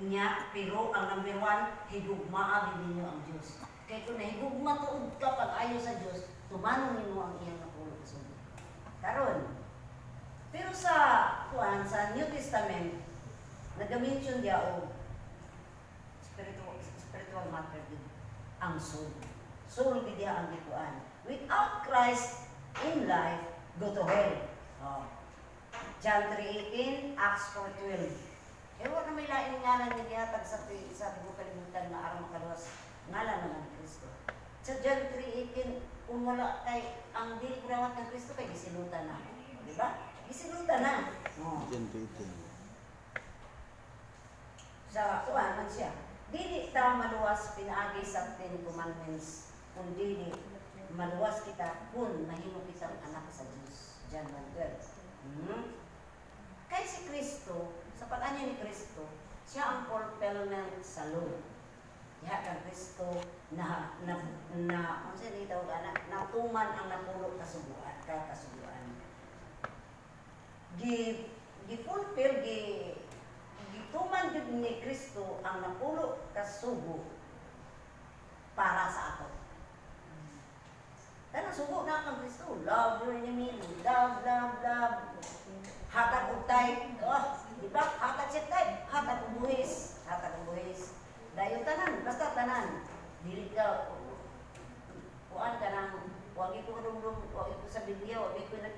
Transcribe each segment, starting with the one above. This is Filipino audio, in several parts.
Nya, pero ang number one, higugmaan ninyo ang Diyos. Kaya kung nahigugma tuod ka pag-ayo sa Diyos, tumanong ninyo ang iyang napulo sa Diyos. Karon, pero sa New Testament, nag-mention diya o spiritual matter din, ang soul. Soul diya ang gikuan. Without Christ in life, go to hell. John 3:18, Acts 4:12. Ewan na may laing ngalan niya tag sa mo kalimutan na araw makaluwas ngalan naman ni Kristo. Sa John 3:18, kung wala kay ang dili kurawat ng Kristo kay gisilutan na. Di ba? Gisilutan na. John 3:18. Sa kuan man siya. Dili ta maluwas pinaagi sa 10 commandments. Kung dili maluwas kita kung mahimo kitang anak sa Dios. John 1:12. Kay si Kristo, sa pag-anya ni Kristo, siya ang fulfillment sa law. Diha kang Kristo ano siya dito, natuman ang napulo kasubuan, kakasubuan. Gi-fulfill, gituman yun ni Kristo ang napulo kasubo para sa ato. Kaya nasubo na kang Kristo, love your enemy, love. Hatag og tay, di ba? Hatag siya tay, hatag og buhis. Dayon tanan, basta tanan. Dili ka, kuan ka nang, wag ito sa Biblia, wag ito na,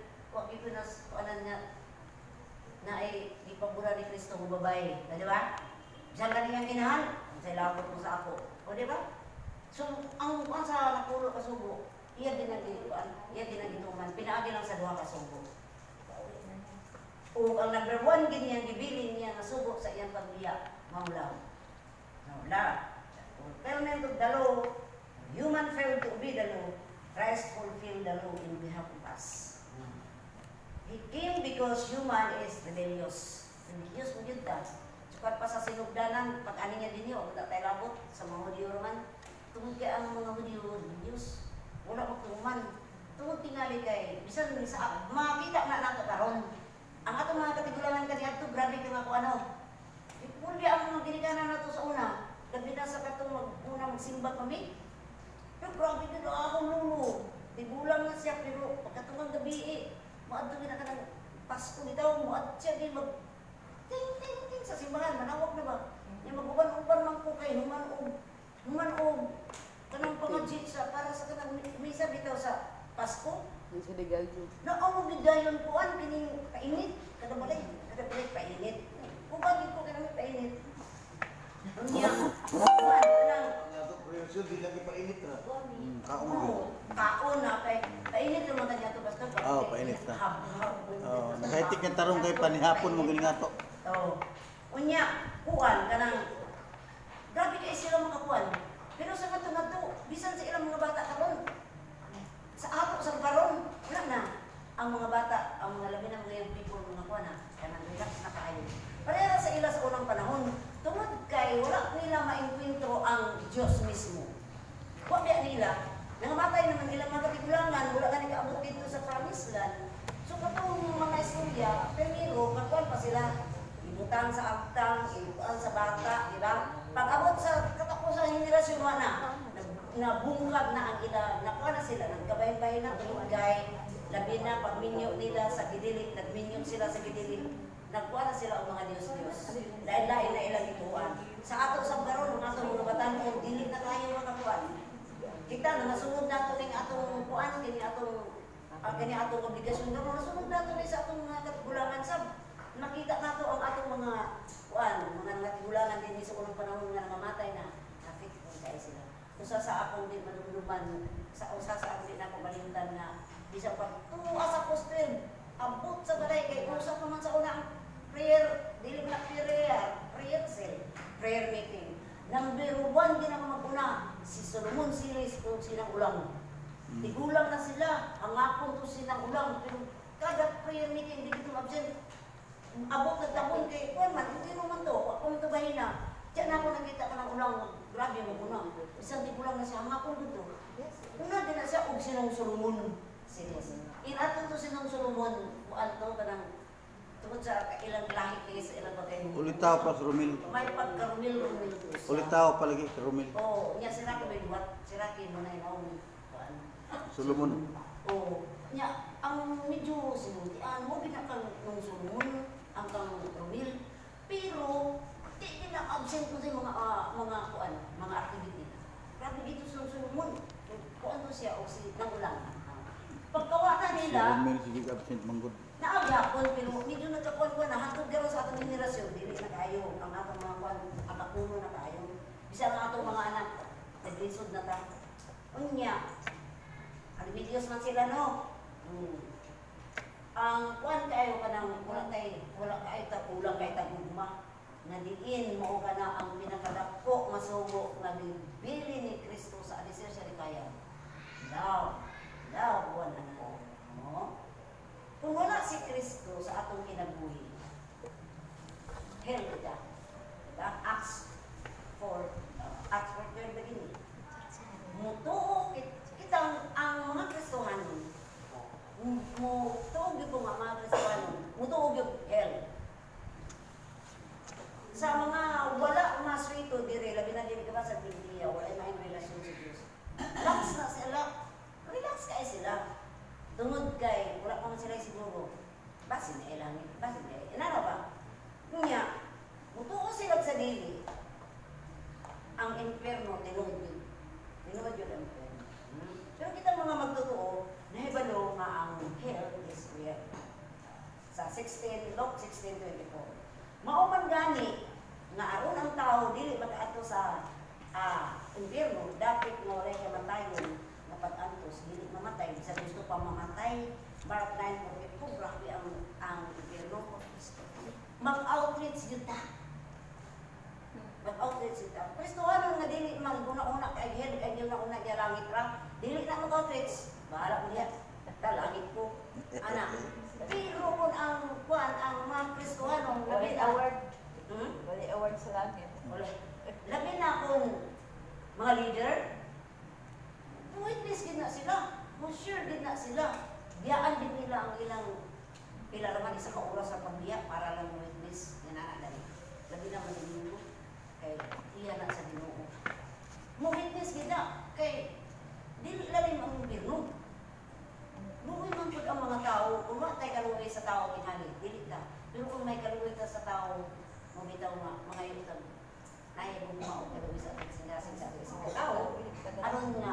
kuanan niya, na ay ipabura ni Kristo ng babae. Di ba? Diyan ka niyang inahan, sa ilabot mo sa ako. O di ba? So, ang kuan sa napulo kasubo, iya din nagituman, pinaagi lang sa duha kasubo. O ang number one ganyang gibilin niya nga subo sa iyang pagbiya, maulaw. Fulfillment of the law, human failed to obey the law, Christ fulfilled the law in behalf of us. He came because human is rebellious. Rebellious mo yun ta. Sukat pa sa sinugdanan, pag-ani niya din yun, wala tayo labot sa mga Hudyo naman. Tungod kaya ang mga Hudyo, rebellious. Wala magtuman. Tungod tingali kay, bisan sa makita na nato karon. Ang atong mga katigulangan kaniadto, grabe ka nga kung ano. Ipulbi ang mga ginikanan nato sa una. Gabi na sa katong una magsimba kami. Pero grabe ka na akong lulo. Tigulang na siya, pero pagkatungang gabi maadto na ka ng Pasko nito, maadto siya din mag ting sa simbahan, manawag na ba? Yung mag-uban-uban man po kayo, human-og. Kanang pangajit sa, para sa kanang misa bitaw sa Pasko. Bisa digayo. Na ang gidayon ko an kining painit kada balay painit. Kung bagay ko kanang painit. Unya. Kanang Nga to presyo di lagi painit ra. kaon na kay painit naman niya to basta. Painit na. Nakaitik ng tarong kay panihapon mo gani nga to. Unya, kuan kanang grabe kay sila mga kuan. Pero sa kato bisan sa ilang mga bata karon. Sa ato sa karon, wala na. Ang mga bata, ang mga labi ng mga young people, mga kuha na, kanang relax na kaayo. Pareha sa ila sa unang panahon, tungod kay wala nila mainkwentro ang Diyos mismo. Wala nila, nangamatay naman nila mga katigulangan, wala ka nikaabot dito sa promised land. So katong mga istorya, pero kakuan pa sila, ibutang sa agtang, ibutang sa bata, di ba? Pag-abot sa katapusan ng henerasyon na, nabungkag na ang ila, nakuha na sila, nagkabay-bay na tulugay, labi na pagminyo nila sa gidilit, nagminyo sila sa gidilit, nagkuha na sila ang mga Diyos-Diyos. Lain-lain na ilang ituan. Sa ato sa karon, mga atong mga batan, dilit na tayo makakuan. Kita na nasunod na ito ng atong kuan, kini atong obligasyon na nasunod na ito sa atong mga katigulangan sab. Nakita na ito ang atong mga kuan, mga katigulangan din sa unang panahon nga nangamatay na. Nakit kung kaya sila. Usa sa akong di madumuduman, sa usa sa akong di na kabalimtan na bisang pag tuwa sa postel, abot sa balay kay usa pa man sa una ang prayer, dili na prayer cell, prayer meeting. Number 1 din ang mag-una, si Solomon Silis kung sinang ulang. Tigulang na sila, ang akong to sinang ulang, pero kada prayer meeting, di dito absent. Abot na tabon kay, kuwan man, hindi mo man to, akong to bahina. Diyan ako nakita ka ng ulang, grabe mo unang. Isang tigulang na siya, ang akong dito. Una din na siya, og sinong Solomon Silis. Inato to sinong Solomon, kuwan to, kanang, tungkol sa ilang lahi kayo sa ilang bagay Ulitaw pa si Romil. May pagka-rumil-rumil ko siya. Ulitaw palagi si Romil. Oo, niya si Rocky may duwat. Si Rocky mo na yun. Solomon. Oo. Niya, ang medyo sinuntian mo, binakang nung Solomon, ang kang Romil. Pero, di na-absent ko sa mga activity na. Grabe dito sa Solomon. Kung ano siya, o si Nangulang. Pagkawata Si nila, Romil sige absent manggod. naagyapon, pero medyo nagkakuan-kuan na. Hantod gano'n sa atong henerasyon, dili na kayo. Ang atong mga kuan, ang kapuno na kayo. Bisa ang atong mga anak, naglisod na ta. Unya, alimitios man sila, no? Ang kuan kayo ka nang wala kayo kulang kayo tagugma. Nadiin mo ka na ang pinakadako masugo na bili ni Kristo sa alisir siya kaya. Love, buwan na na. No? Kung wala si Kristo sa atong kinabuhi, hell kita. Diba? Acts 4:12 begini. Mutuo kita ang mga Kristohanon. Mutuog yung mga Kristohanon. Mutuog yung hell. Sa mga wala maswito dire, labi na din ka sa Pilipinas, wala na relasyon sa Diyos. Relax na sila. Relax kayo sila. Tungod kay, wala pa man sila siguro. Basin na ilang, basin na ilang. Inara ba? Kanya, mutuo sila sa dili. Ang inferno, tinuod yun. Tinuod yun ang inferno. Pero kita mga magtotoo, nahibalo nga ang hell is real. Sa Luke 16:24. Mauman gani, nga aron ang tao, dili magkaato sa inferno, dapat mo rin kamatayon na pag-antos, dili mamatay. Sa gusto pa mamatay, Mark 9:42, grabe ang inferno. Mag-outreach yun ta. Mag-outreach yun ta. Kristohanon nga dili mag-una-una kay hell, kay una-una kay langit ra. Dili na mag-outreach. Bahala ko diya. Talangit ko. Anak. Pero kung ang mga Kristohanon, Wala award. Hmm? Wala award sa langit. Wala. Labi na kung mga leader, witness din na sila. Sure din na sila. Biyaan din nila ang ilang pila naman isa ka oras sa pagbiya para lang witness. Yan na dali. Labi na mo din mo. Kay iya na sa Ginoo. Mo witness gina kay dili lalim ang impirno. Luoy man pud ang mga tao, kung wa tay kaluoy sa tao kinali, dili ta. Pero kung may kaluoy ta sa tao, mo bitaw mga yutan. Ay mo mao kaluoy sa sinasing sa tao. Aron nga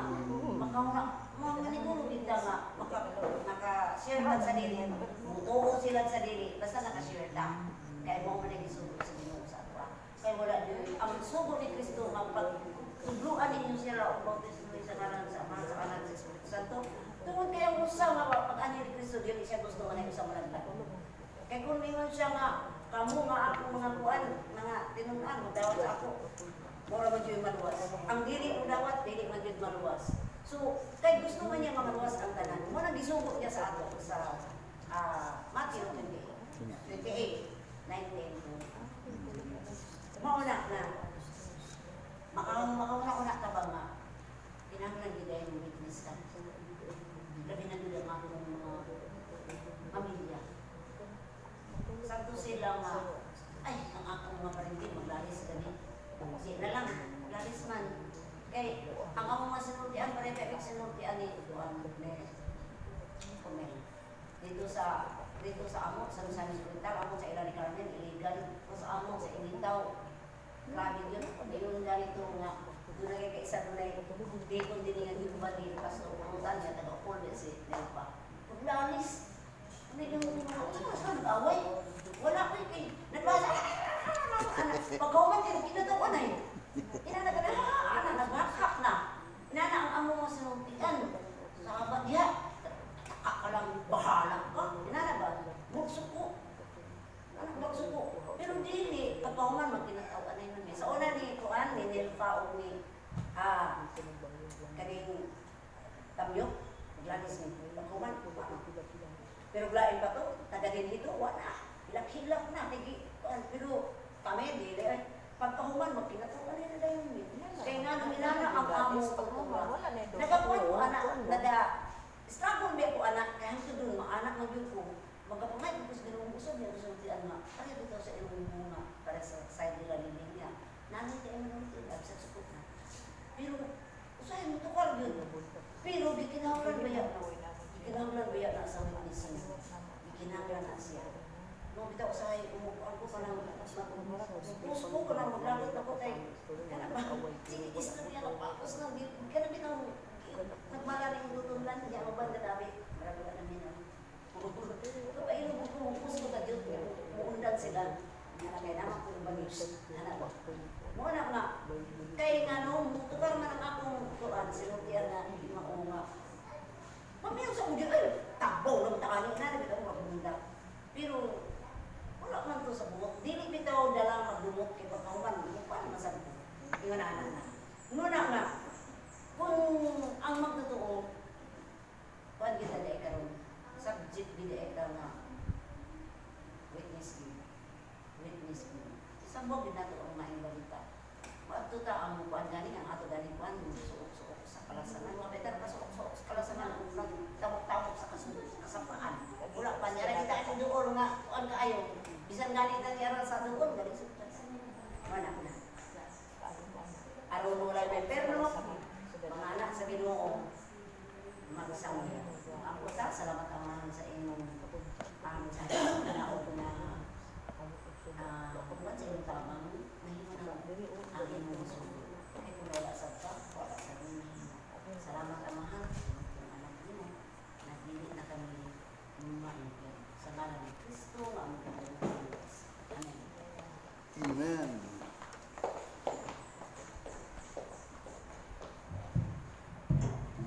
makauna mga manigulo gid nga naka-share lang sa dili. Mutuo sila sa dili basta naka-share ta. Kay mo man gisugod sa Ginoo sa ato. Kay wala dili ang sugo ni Kristo nga pag tugluan ninyo sila o bautismo sa ngalan sa Ama sa Anak sa Espiritu Santo. Tungod kay ang usa nga pag-ani ni Kristo dili siya gusto nga na usa malaglag. Kay kung mingon siya nga kamo nga ako mga kuan mga tinunan mo dawat sa ako. Mura man yung maluwas. Ang dili mo dawat dili man gyud maluwas. So kay gusto man niya maluwas ang tanan. Mo nang gisugo niya sa ato sa Matthew 28:19. Mauna na. Makauna ta ba nga? Kinahanglan gid ay witness ta. Labi na nila mga pamilya. Santo sila nga, ay, ang akong mga parintin, maglalis kami. Di na lang, maglalis man. Kay, ang akong mga sinultian, pare-pepek sinultian ni Kumel. Dito sa amo, sa San Hospital, amo sa Ilan ni Carmen, illegal. O sa amo, sa Ilitaw. Grabe yun. Yun ganito nga, doon na kaysa doon ay di kung diningan yung bali pastor pumuntan niya taga-upol si Nelpa. Paglalis, hindi yung away. Wala ko kay nagbasa. Pagkauman din kinatawa na yun. Inana ka na, naghakak na. Inana ang amo mo sinuntian. Sa bagya, ka lang bahala ka. Inana ba? Magsuko. Magsuko. Pero dili, pagkauman magkinatawa na yun. Sa una ni Kuan, ni Nelpa o ni kaning tamyok, naglanis ni pagkuman. Pero lain pa to, taga din dito, wala. Hilak-hilak na, pero kami, dili. Pagkahuman, magkinatawa na nila yun. Kaya nga, naminana ang amo ko. Nagapuan ko, anak, struggle ba ko, anak, kaya ito doon, maanak mag-yun ko. Magkapangay, kasi ganun usod niya, usod niya, anak. Kaya dito sa ilong muna, gising. Ikinanglan na siya. Nung bitaw sa umupuan ko ka lang, puso ko lang maglagot ako kay, kana ba, sige, istorya ng pakos ng, kana bitaw, nagmalaring lutulan, hindi ako ba gadabi, marami ka namin ang, pero ayun, puso ko ka dito, muundan sila, kaya naman ko yung bagis, mo na nga, kay nga no, tukar man ang akong tuan, sinuntian na hindi maunga. Mamiyaw sa udyot, ay, tabaw lang takani, nalagit ako magmunda. Pero, wala man to sa buhok. Dili bitaw dalang magdumok kay pagkahuman. Paano masabi ko? Ingon na. Muna nga, kung ang magtotoo, kuan kita na ikaroon, subject bida ikaw nga, witness me. Isang mo binato ang maing balita. Wato ta ang kuan gani, ang ato gani kuan, suok-suok sa kalasanan. Mga betar ka suok-suok sa kalasanan, nagtamok-tamok sa kasapaan. Wala pa niya, kita ito doon nga, kuan kaayo. Bisan gani na niya sa doon, gani sa mana na. Aron mo lang may perno, mga anak sa Ginoo, magsang. Ako ta, salamat